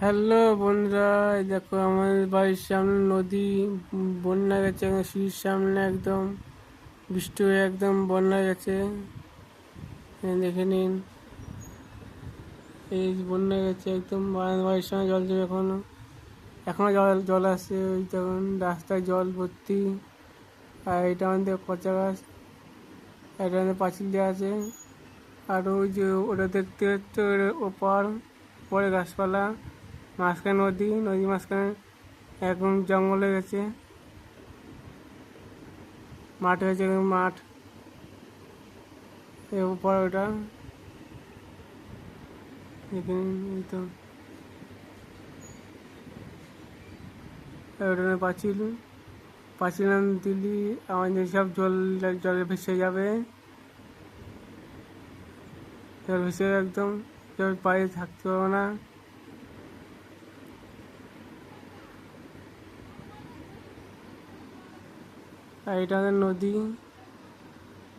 Hello বন্ধুরা, এই দেখো আমাদের বাড়ির সামনে নদী বন্যা গেছে। সিঁড়ির সামনে একদম বৃষ্টি হয়ে একদম বন্যা গেছে। দেখে নিন, এই বন্যা গেছে একদম। বাড়ির সামনে জল যাবে এখনো এখনো জল জল আসছে। ওই তখন রাস্তায় জল ভর্তি। আর এটা আমাদের কচা গাছ, এটা আমাদের পাঁচিল দেওয়া আছে। আর ওই যে ওটা দেখতে হচ্ছে ওপার পরে গাছপালা, মাঝখানে নদী মাঝখানে একদম জঙ্গল হয়ে গেছে। মাঠ হয়েছে মাঠ, এর উপর ওটা এখানে এই তো ওটা পাঁচিল পাঁচিল দিল্লি আমাদের সব জলে ভেসে যাবে। জল ভেসে একদম জল পায়ে থাকতে পারবো না। আর এটা আমাদের নদী,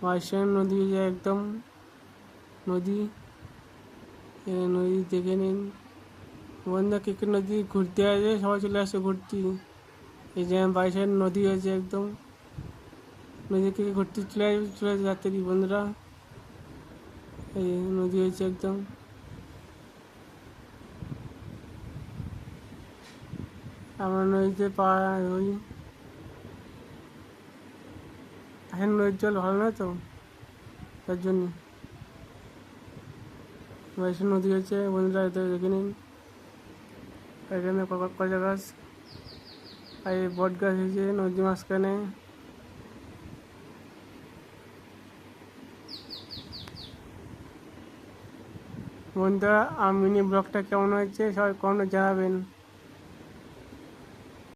মাঝখানে নদী একদম নদী। নদী দেখে নিন বন্ধুরা, কে নদী ঘুরতে আসে সবাই চলে আসে ঘুরতে। এই যে বাড়ির সাইড নদী হয়েছে একদম, নদী থেকে ঘুরতে চলে আসে রাত্রি বন্ধুরা। এই নদী হয়েছে একদম। আমরা নদীতে ওই এখন নদীর জল ভালো না তো, তার জন্য বাড়ির নদী হয়েছে বন্ধুরা। এতে দেখে নিন এখানে কচা গাছ আর এই বট গাছ হয়েছে নদী মাঝখানে। বন্ধুরা, মিনি ব্লগটা কেমন হয়েছে সবাই কমেন্টে জানাবেন।